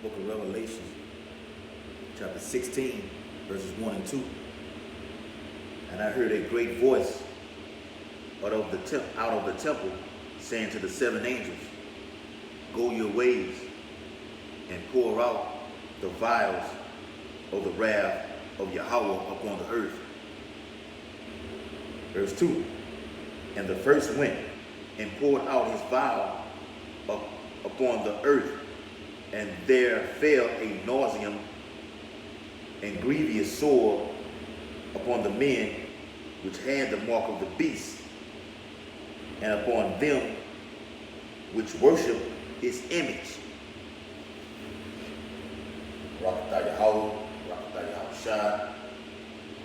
book of Revelation, chapter 16, verses 1 and 2. And I heard a great voice out of the temple saying to the seven angels, "Go your ways and pour out the vials of the wrath of Yahweh upon the earth." Verse 2. And the first went and poured out his vial upon the earth, and there fell a nauseam and grievous sore upon the men which had the mark of the beast, and upon them which worship his image. Rakatah Yahweh, Rakatah Yahushua,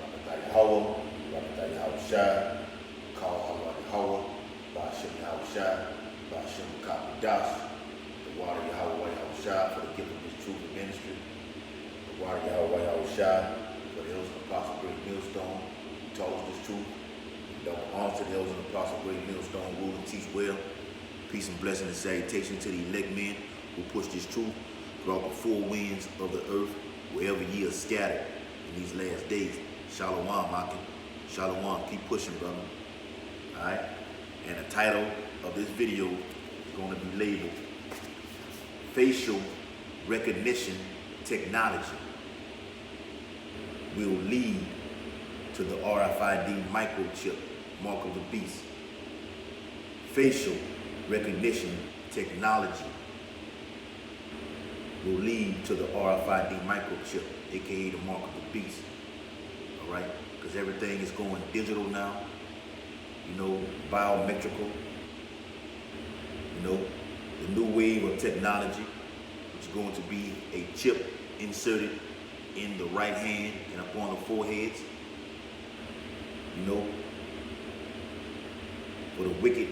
Rakatah Yahweh, Rakatah Yahushua, Kal Yahweh, Ba'ashem Yahushua, Ba'ashem Kapidash, the water Yahweh Yahushua for the gift of his truth and ministry, the water Yahweh Yahushua for the hills of the apostle great millstone, who taught us this truth. Double honor to the hills of the apostle great millstone, rule and teach well. Peace and blessing and salutation to the elect men who push this truth throughout the four winds of the earth, wherever ye are scattered in these last days. Shalom, Makin. Shalom. Keep pushing, brother. Alright? And the title of this video is going to be labeled Facial Recognition Technology will lead to the RFID microchip, mark of the beast. Facial recognition technology will lead to the RFID microchip, aka the mark of the beast. All right, because everything is going digital now. You know, biometrical. You know, the new wave of technology, which is going to be a chip inserted in the right hand and upon the foreheads. You know, for the wicked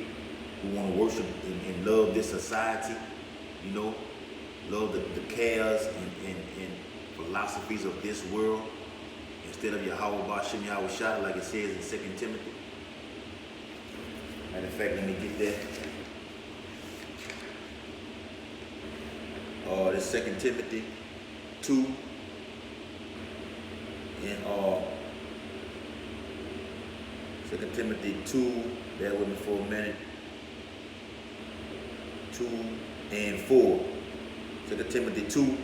who want to worship and love this society, you know, love the cares and philosophies of this world, instead of Yahweh Ba'ashem Yahushua, like it says in 2 Timothy. Matter of fact, let me get that. This 2 Timothy 2 and 2 Timothy 2, bear with me for a minute, 2 and 4. 2 Timothy 2,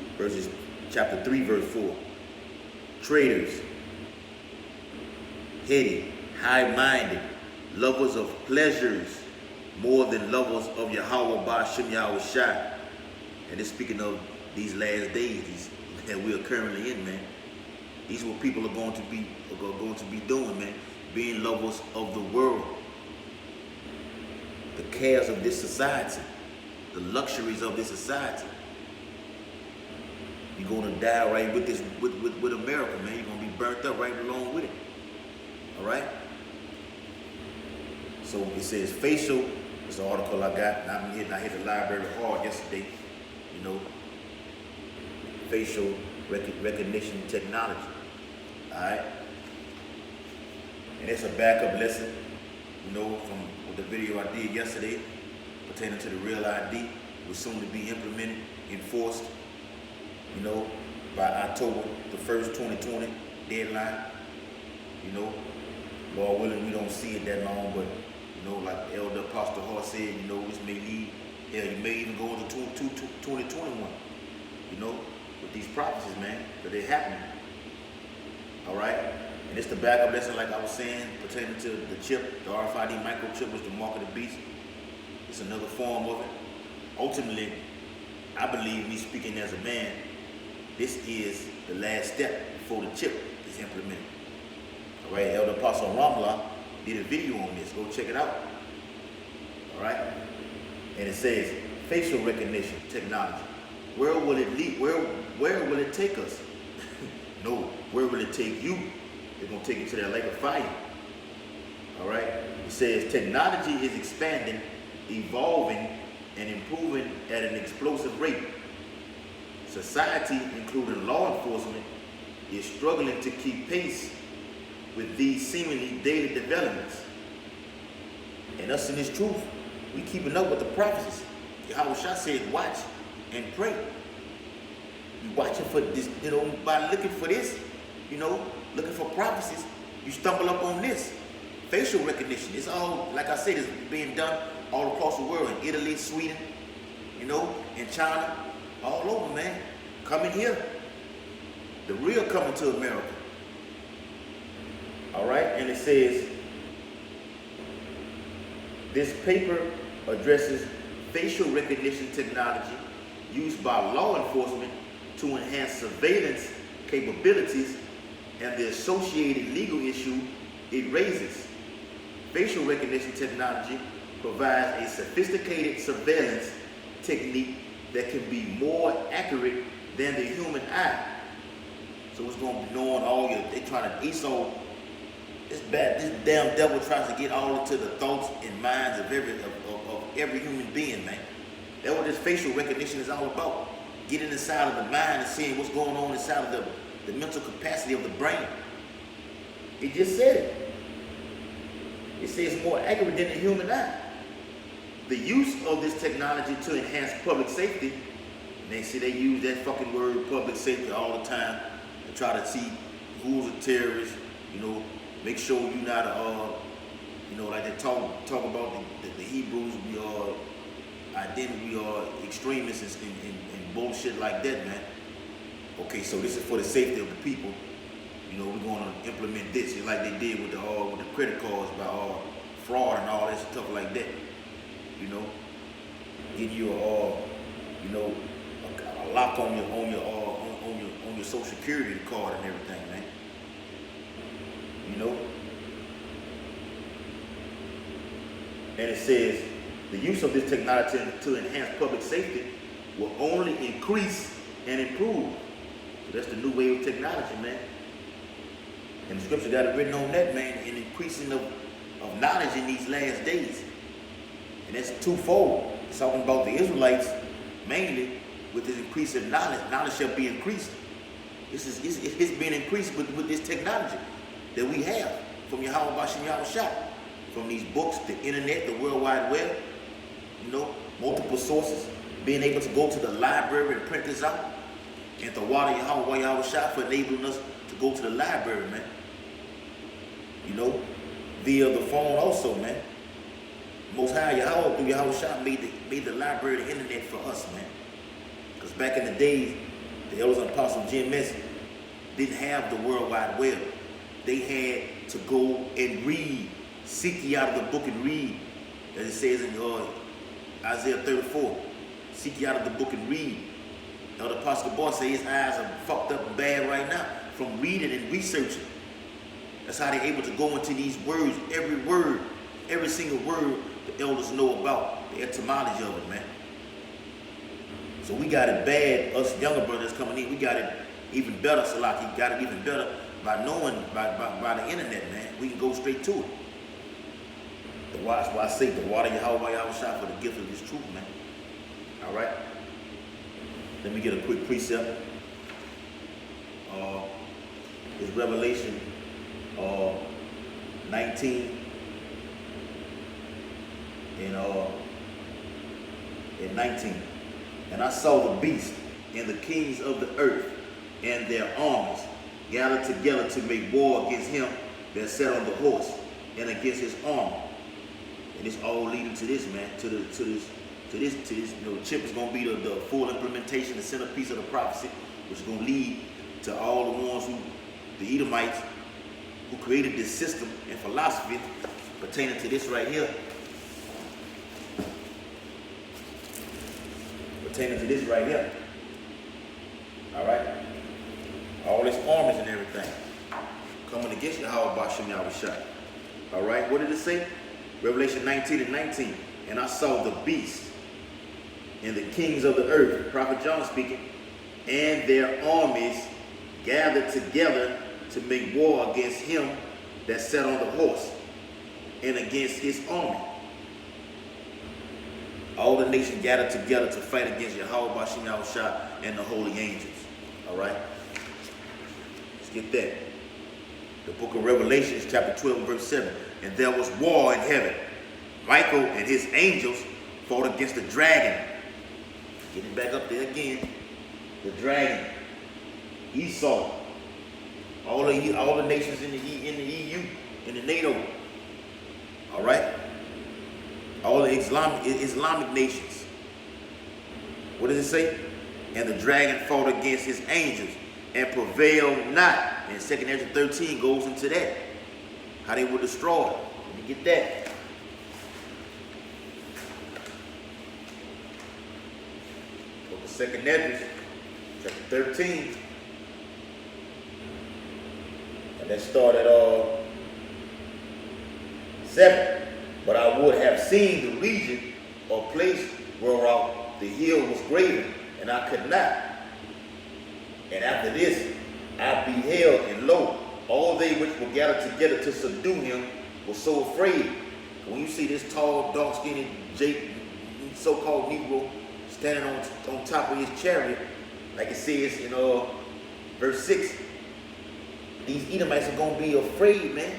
chapter 3, verse 4. Traitors, heady, high-minded, lovers of pleasures more than lovers of Yahweh Ba'ashem Yahushua. And it's speaking of these last days that we are currently in, man. These are what people are going to be doing, man. Being lovers of the world, the cares of this society, the luxuries of this society. You're going to die right with this, with America, man. You're going to be burnt up right along with it. All right. So it says facial. It's an article I got. And I hit the library hard yesterday. You know, facial recognition technology. All right. And it's a backup lesson, you know, from the video I did yesterday pertaining to the real ID, was soon to be implemented, enforced, you know, by October the 1st, 2020 deadline. You know, Lord willing, we don't see it that long, but, you know, like Elder Apostle Hart said, you know, this may lead, you may even go into 2021, you know, with these prophecies, man, because they're happening. All right? And it's the backup lesson, like I was saying, pertaining to the chip, the RFID microchip, was the mark of the beast. It's another form of it. Ultimately, I believe, me speaking as a man, this is the last step before the chip is implemented. All right, Elder Apostle Ramla did a video on this. Go check it out. All right? And it says, facial recognition technology. Where will it lead? Where will it take us? No, where will it take you? It's going to take you to that lake of fire. All right? It says technology is expanding, evolving, and improving at an explosive rate. Society, including law enforcement, is struggling to keep pace with these seemingly daily developments. And us in this truth, we keeping up with the prophecies. Yahushua said, watch and pray. You watching for this, by looking for this, looking for prophecies, you stumble up on this. Facial recognition. It's all, like I said, it's being done all across the world, in Italy, Sweden, in China, all over, man. Coming here. The real coming to America. All right, and it says, this paper addresses facial recognition technology used by law enforcement to enhance surveillance capabilities and the associated legal issue it raises. Facial recognition technology provides a sophisticated surveillance technique that can be more accurate than the human eye. So it's going to be knowing all your, they trying to, Esau, it's bad, this damn devil tries to get all into the thoughts and minds of every human being, man. That's what this facial recognition is all about. Getting inside of the mind and seeing what's going on inside of the mental capacity of the brain. It just said it. It says more accurate than the human eye. The use of this technology to enhance public safety, and they say they use that fucking word public safety all the time to try to see who's a terrorist, make sure you're not like they talk about the Hebrews, we are identity, we are extremists and bullshit like that, man. Okay, so this is for the safety of the people. We're going to implement this, just like they did with the credit cards by fraud and all that stuff like that. Give you a lock on your social security card and everything, man. And it says the use of this technology to enhance public safety will only increase and improve. So that's the new wave of technology, man. And the scripture got it written on that, man, an increasing of knowledge in these last days. And that's twofold. It's talking about the Israelites mainly with this increase of knowledge. Knowledge shall be increased. It's being increased with this technology that we have from Yahweh Bashim Yahushua, from these books, the internet, the World Wide Web, multiple sources, being able to go to the library and print this out, and the water Yahweh Yahushua for enabling us to go to the library, man. Via the phone also, man. Most High Yahweh through Yahushua made the library, the internet for us, man. Because back in the days, the elders and apostles GMS didn't have the World Wide Web. They had to go and read, seek ye out of the book and read, as it says in Isaiah 34. Seek ye out of the book and read. The Apostle Paul says his eyes are fucked up and bad right now from reading and researching. That's how they're able to go into these words, every single word the elders know about, the etymology of it, man. So we got it bad, us younger brothers coming in, we got it even better, Salaki, got it even better by knowing, by the internet, man. We can go straight to it. That's why I say the water Yahweh Yahushua for the gift of this truth, man. All right? Let me get a quick precept. It's Revelation 19 and 19. And I saw the beast and the kings of the earth and their armies gathered together to make war against him that sat on the horse and against his army. And it's all leading to this, man, to this. The chip is going to be the full implementation, the centerpiece of the prophecy, which is going to lead to all the ones the Edomites, who created this system and philosophy pertaining to this right here. All right? All these armies and everything coming against Yahweh Bashim Yahushua. All right? What did it say? Revelation 19 and 19. And I saw the beast and the kings of the earth, Prophet John speaking, and their armies gathered together to make war against him that sat on the horse and against his army. All the nations gathered together to fight against Yahweh Bashim Yahushua and the holy angels. All right? Let's get that. The book of Revelation, chapter 12, verse 7. And there was war in heaven. Michael and his angels fought against the dragon. Getting back up there again. The dragon. Esau, all the nations in the EU, in the NATO. All right, all the Islamic nations. What does it say? And the dragon fought against his angels and prevailed not. And 2 Ezra 13 goes into that. How they were destroyed. Let me get that. Book of 2 Ezra, chapter 13. And that started 7. But I would have seen the region or place whereof the hill was graven, and I could not. And after this I beheld, and lo, all they which were gathered together to subdue him were so afraid. When you see this tall, dark-skinned, so-called Negro standing on top of his chariot, like it says in verse 6, these Edomites are going to be afraid, man.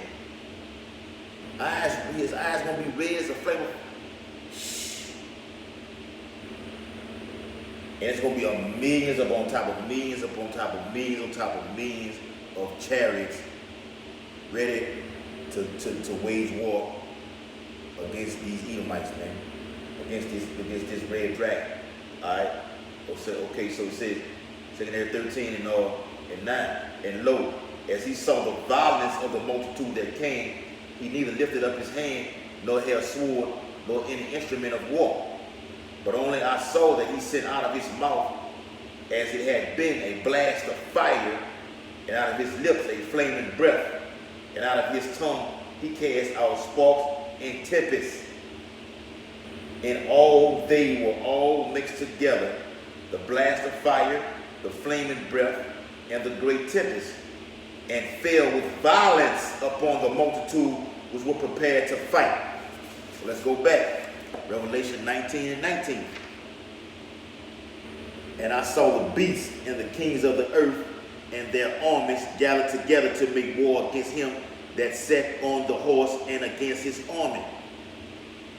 His eyes going to be red as a flame. And it's going to be millions upon top of millions upon top of millions on top of millions of chariots ready to wage war against these Edomites, man. Against this red dragon. Alright? Okay, so it says, 2 Ezra 13 and 9. And lo, as he saw the violence of the multitude that came, he neither lifted up his hand, nor held sword, nor any instrument of war. But only I saw that he sent out of his mouth, as it had been, a blast of fire, and out of his lips a flaming breath, and out of his tongue he cast out sparks and tempests. And all they were all mixed together, the blast of fire, the flaming breath, and the great tempest, and fell with violence upon the multitude which were prepared to fight. So let's go back. Revelation 19 and 19. And I saw the beasts and the kings of the earth and their armies gathered together to make war against him that sat on the horse and against his army.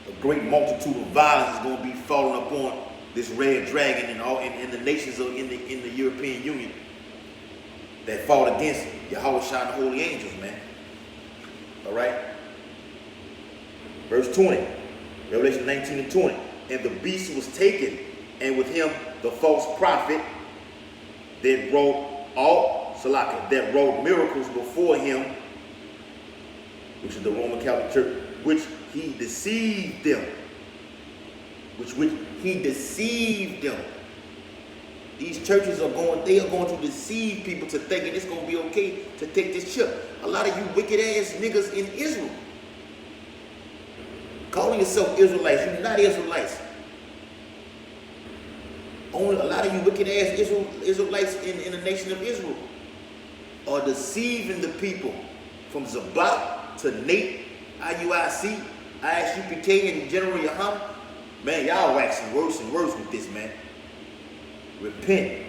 A great multitude of violence is going to be falling upon this red dragon and the nations in the European Union that fought against Yahweh Shah and the holy angels, man. All right. Verse 20. Revelation 19 and 20. And the beast was taken, and with him the false prophet that wrought miracles before him, which is the Roman Catholic Church, which he deceived them. Which he deceived them. These churches are going to deceive people to thinking it's going to be okay to take this chip. A lot of you wicked ass niggas in Israel, calling yourself Israelites, you're not Israelites. Only a lot of you wicked ass Israelites in the nation of Israel are deceiving the people, from Zabak to Nate, IUIC, ISUPK, and General Yaham. Man, y'all waxing worse and worse with this, man. Repent.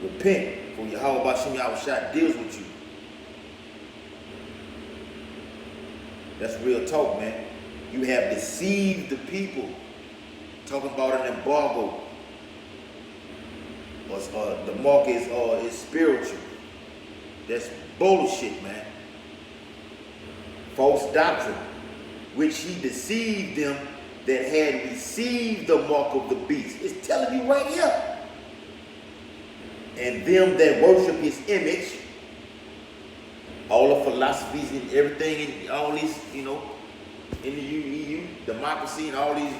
Repent, for Yahweh Bashem Yahweh Shah deals with you. That's real talk, man. You have deceived the people, talking about an embargo. The mark is spiritual. That's bullshit, man. False doctrine, which he deceived them that had received the mark of the beast. It's telling you right here. And them that worship his image, all the philosophies and everything, and all these, in the EU, democracy, and all these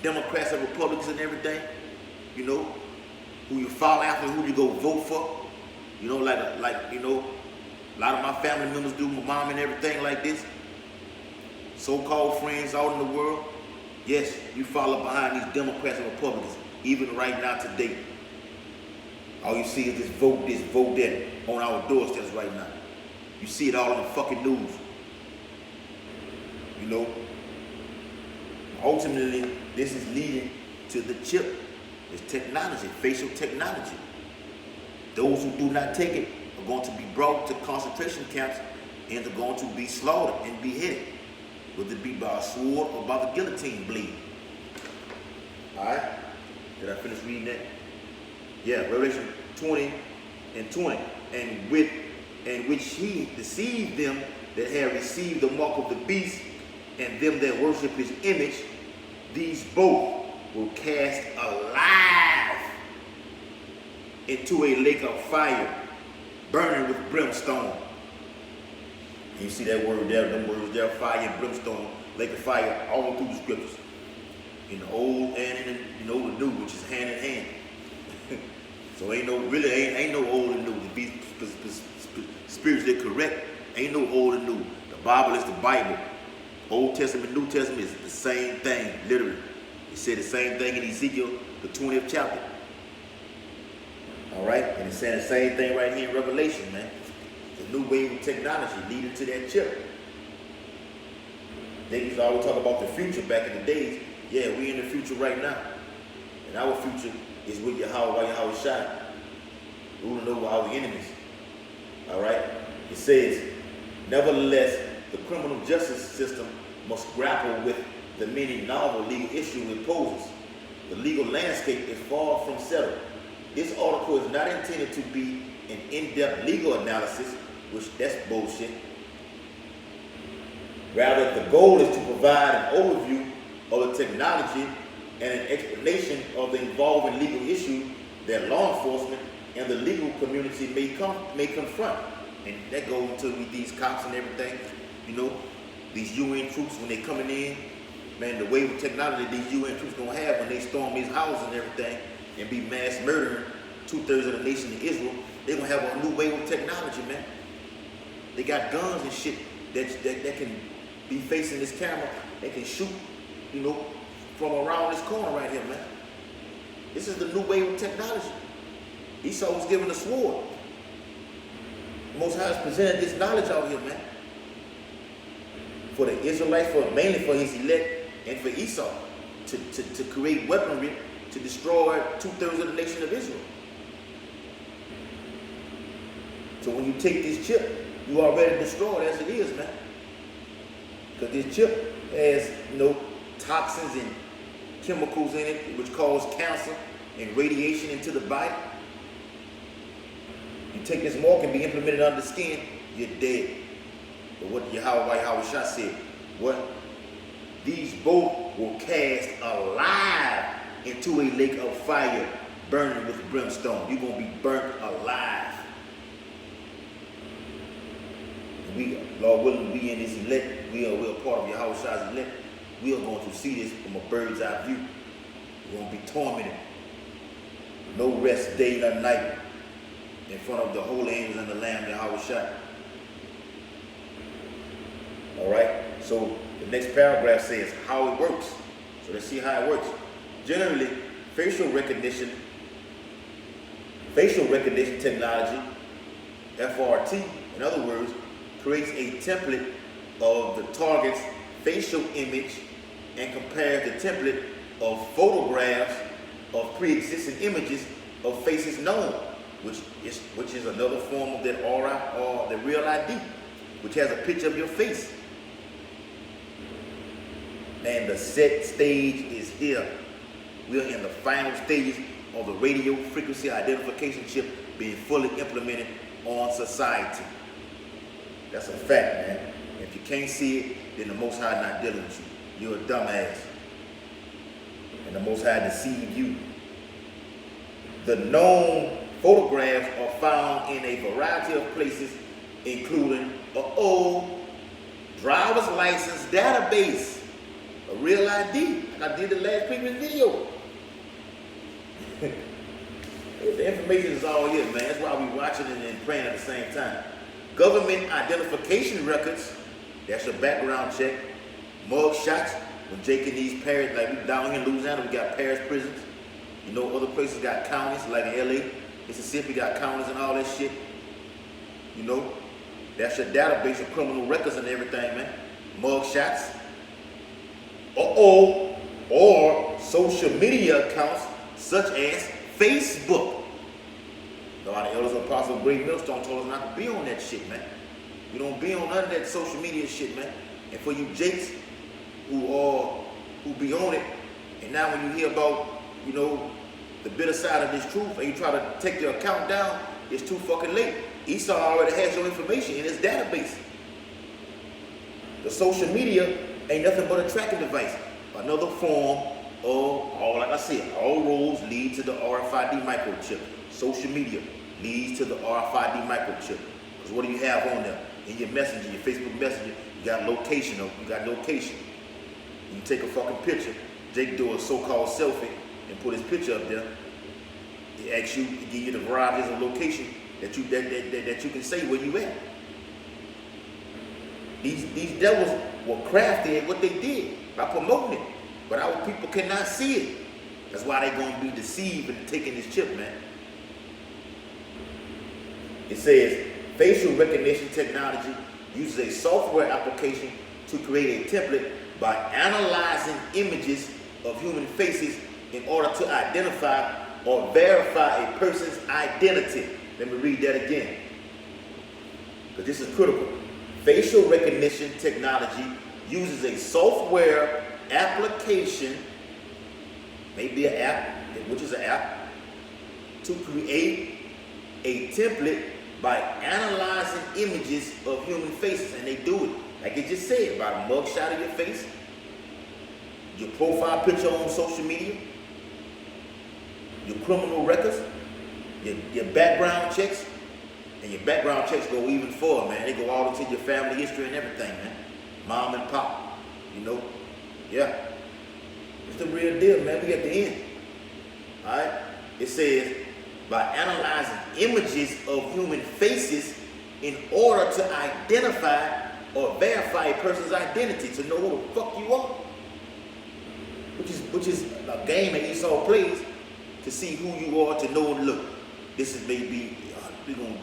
Democrats and Republicans and everything, who you follow after, who you go vote for, like a lot of my family members do, my mom and everything like this, so-called friends out in the world. Yes, you follow behind these Democrats and Republicans, even right now today. All you see is this, vote that on our doorsteps right now. You see it all on the fucking news. Ultimately, this is leading to the chip. It's technology, facial technology. Those who do not take it are going to be brought to concentration camps and are going to be slaughtered and beheaded, whether it be by a sword or by the guillotine blade. All right? Did I finish reading that? Yeah, Revelation 20 and 20. And which he deceived them that have received the mark of the beast, and them that worship his image, these both will cast alive into a lake of fire, burning with brimstone. And you see that word there, them words there, fire and brimstone, lake of fire, all through the scriptures. In the old and in the new, which is hand in hand. So ain't no old and new. To be spiritually correct, ain't no old and new. The Bible is the Bible. Old Testament, New Testament is the same thing, literally. It said the same thing in Ezekiel, the 20th chapter. All right, and it's saying the same thing right here in Revelation, man. The new wave of technology leading to that chip. They used to always talk about the future back in the days. Yeah, we in the future right now. And our future is with Yahweh Shai, ruling over our enemies. All right? It says, nevertheless, the criminal justice system must grapple with the many novel legal issues it poses. The legal landscape is far from settled. This article is not intended to be an in-depth legal analysis, which that's bullshit. Rather, the goal is to provide an overview of the technology and an explanation of the involving legal issues that law enforcement and the legal community may confront. And that goes into these cops and everything, you know, these UN troops when they coming in, man, the wave of technology these UN troops gonna have when they storm these houses and everything and be mass murdering 2/3 of the nation of Israel, they gonna have a new wave of technology, man. They got guns and shit that can be facing this camera. They can shoot, you know, from around this corner right here, man. This is the new wave of technology. Esau was given a sword. The Most High has presented this knowledge out here, man. For the Israelites, mainly for his elect, and for Esau to create weaponry to destroy 2/3 of the nation of Israel. So when you take this chip, you already destroyed as it is, man. Because this chip has, you know, toxins and chemicals in it which cause cancer and radiation into the body. You take this mark and be implemented under the skin, you're dead. But what Yahweh Shai said, what? These both will cast alive into a lake of fire, burning with brimstone. You're going to be burnt alive. We, Lord willing, we in this elect, we are part of Yahweh Shai's elect. We are going to see this from a bird's eye view. We're going to be tormented. No rest day or night in front of the holy angels and the Lamb, Yahweh Shai. All right? So the next paragraph says how it works. So let's see how it works. Generally, facial recognition technology, FRT, in other words, creates a template of the target's facial image and compares the template of photographs of pre-existing images of faces known, which is another form of that RFID, or the real ID, which has a picture of your face. And the set stage is here. We are in the final stages of the radio frequency identification chip being fully implemented on society. That's a fact, man. If you can't see it, then the Most High not dealing with you. You're a dumbass. And the Most High deceived you. The known photographs are found in a variety of places, including an old driver's license database, a real ID, like I did the last previous video. The information is all here, man. That's why we watching and praying at the same time. Government identification records, that's your background check. Mug shots, when Jake and these parish, like we down here in Louisiana, we got parish prisons. You know, other places got counties, like in LA, Mississippi got counties and all that shit. You know, that's your database of criminal records and everything, man. Mug shots. Or social media accounts such as Facebook. A lot of elders of Apostle Great Millstone told us not to be on that shit, man. We don't be on none of that social media shit, man. And for you jakes who be on it, and now when you hear about, you know, the bitter side of this truth, and you try to take your account down, it's too fucking late. Esau already has your information in his database. The social media ain't nothing but a tracking device. Another form of, like I said, all roads lead to the RFID microchip. Social media leads to the RFID microchip. Because what do you have on there? In your messenger, your Facebook messenger, you got location. You can take a fucking picture. Jake do a so-called selfie and put his picture up there. He asks you, he give you the varieties of location that you can say where you at. These devils were crafty at what they did by promoting it, but our people cannot see it. That's why they're gonna be deceived into taking this chip, man. It says facial recognition technology uses a software application to create a template by analyzing images of human faces in order to identify or verify a person's identity. Let me read that again, because this is critical. Facial recognition technology uses a software application, maybe an app, which is an app, to create a template by analyzing images of human faces. And they do it, like it just said, by a mugshot of your face, your profile picture on social media, your criminal records, your background checks. And your background checks go even further, man. They go all into your family history and everything, man. Mom and pop, you know. Yeah. It's the real deal, man. We at the end. All right? It says, by analyzing images of human faces in order to identify or verify a person's identity, to know who the fuck you are. Which is a game that Esau plays to see who you are, to know and look. This is maybe, we're going to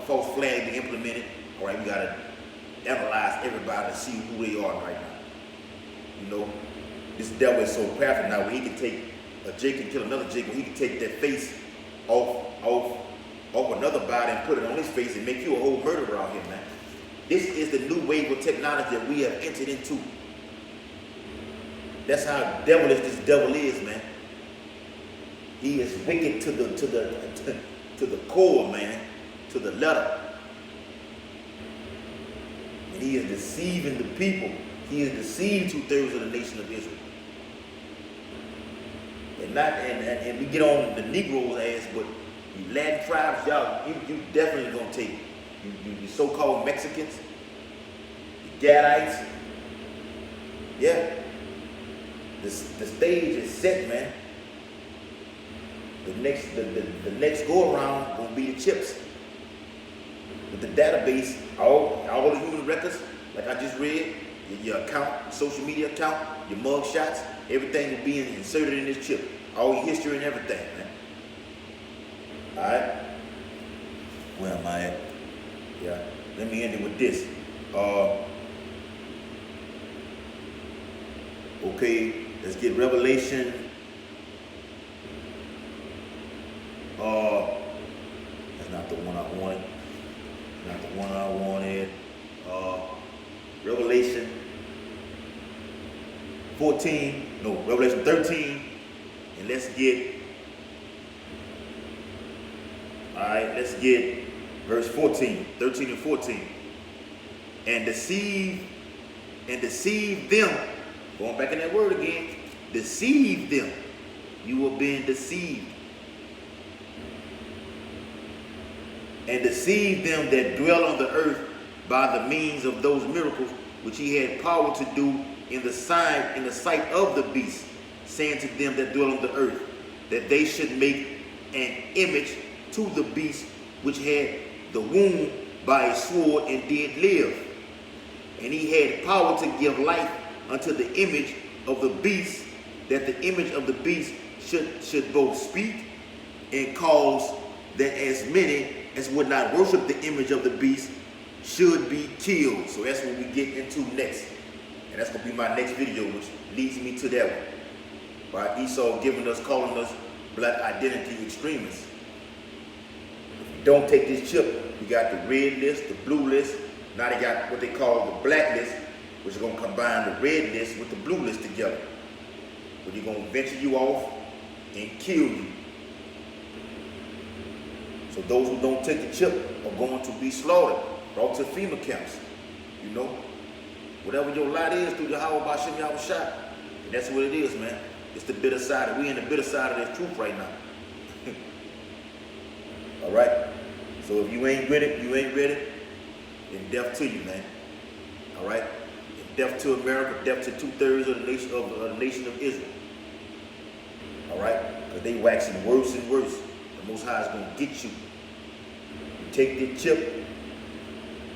false flag be implemented. All right, we got to analyze everybody to see who they are right now. You know, this devil is so crafty now where he can take a Jake and kill another Jake, where he can take that face off another body and put it on his face and make you a whole murderer out here, man. This is the new wave of technology that we have entered into. That's how devilish this devil is, man. He is wicked to the core, man, to the letter. And he is deceiving the people. He is deceived 2/3 of the nation of Israel. And we get on the Negroes' ass, but you Latin tribes, y'all, you definitely gonna take you so-called Mexicans, the Gadites. Yeah. The stage is set, man. The next go around gonna be the chips. With the database, all the human records, like I just read, your account, social media account, your mug shots, everything will be inserted in this chip. All your history and everything, man. Alright? Where am I at? Yeah. Let me end it with this. Okay, let's get Revelation. That's not the one I wanted. Not the one I wanted. Revelation 14. No, Revelation 13. And let's get. Alright, let's get verse 14. 13 and 14. And deceive them. Going back in that word again. Deceive them. You are being deceived. And deceive them that dwell on the earth by the means of those miracles which he had power to do in the sight of the beast, saying to them that dwell on the earth, that they should make an image to the beast which had the wound by a sword and did live. And he had power to give life unto the image of the beast, that the image of the beast should both speak and cause that as many as would not worship the image of the beast should be killed. So that's what we get into next. And that's going to be my next video, which leads me to that one. By Esau calling us black identity extremists. If you don't take this chip, you got the red list, the blue list. Now they got what they call the black list, which is going to combine the red list with the blue list together. But they're going to venture you off and kill you. So So those who don't take the chip are going to be slaughtered, brought to FEMA camps. You know, whatever your lot is through the Howard Bashim Yahushua, that's what it is, man. It's the bitter side. We in the bitter side of this truth right now. All right. So if you ain't with it, you ain't ready, then death to you, man. All right. Death to America, death to 2/3 of the nation of Israel. All right. Because they waxing worse and worse. The Most High is gonna get you. You take the chip.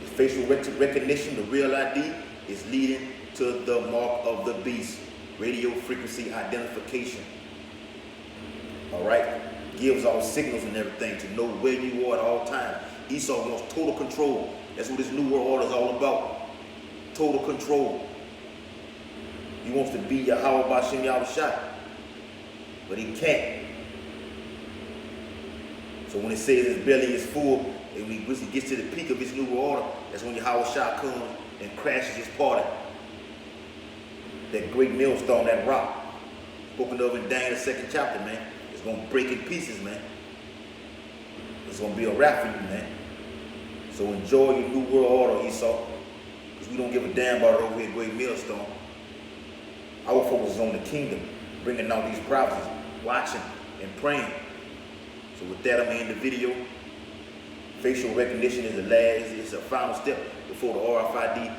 The facial recognition, the real ID, is leading to the mark of the beast. Radio frequency identification. All right. Gives all signals and everything to know where you are at all times. Esau wants total control. That's what this New World Order is all about. Total control. He wants to be Yahweh Bashim Yahushua, but he can't. So when it says his belly is full, and when he gets to the peak of his New World Order, that's when Yahushua comes and crashes his party. That great millstone, that rock, spoken of in Daniel, the 2nd chapter, man. It's going to break in pieces, man. It's going to be a wrap for you, man. So enjoy your New World Order, Esau. Because we don't give a damn about it over here at Great Millstone. Our focus is on the kingdom, bringing out these prophecies, watching and praying. So with that, I'm going to end the video. Facial recognition is the last, it's a final step before the RFID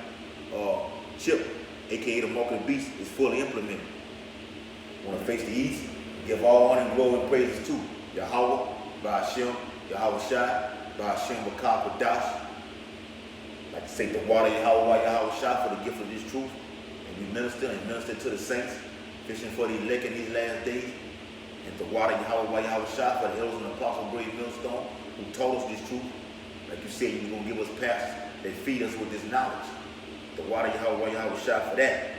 chip, aka the mark of the beast, is fully implemented. Want to face the east? Give all honor and glory and praises to Yahweh, Ba'ashem, Yahushua, Ba'ashem, Wakah, like to say the water Yahweh, Yahushua for the gift of this truth. And we minister to the saints, fishing for the elect in these last days. And the water Yahweh, Yahushua for the elders and apostles, great millstone, who taught us this truth. Like you said, you're going to give us pastors that feed us with this knowledge. The water Yahweh, Yahushua for that.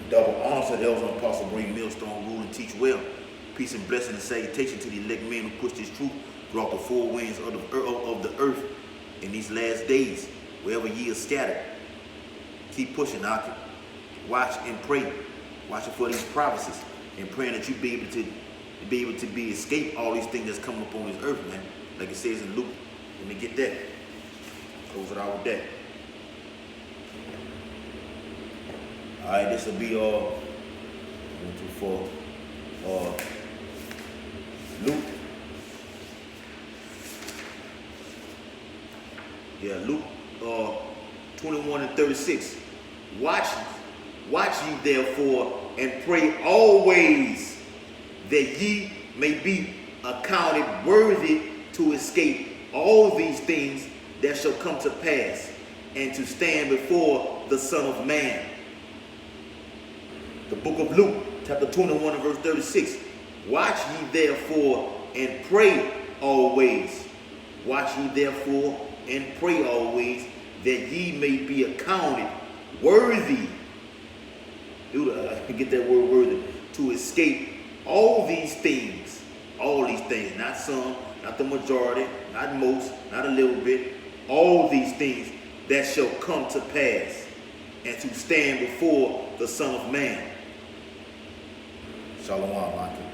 Double honor to the elders and apostles, great millstone, rule and teach well. Peace and blessing and salutation to the elect men who push this truth throughout the four winds of the earth in these last days, wherever ye are scattered. Keep pushing, Aki. Watch and pray. Watching for these prophecies and praying that you be able to escape all these things that's coming up on this earth, man. Like it says in Luke. Let me get that. Close it out with that. All right, this will be 1, 2, 4. Luke. Yeah, Luke 21 and 36. Watch ye therefore and pray always that ye may be accounted worthy to escape all these things that shall come to pass and to stand before the Son of Man. The book of Luke, chapter 21 and verse 36. Watch ye therefore and pray always. Watch ye therefore and pray always that ye may be accounted worthy. Get that word worthy. To escape all these things. All these things. Not some, not the majority, not most, not a little bit. All these things that shall come to pass and to stand before the Son of Man. Shalom, Michael.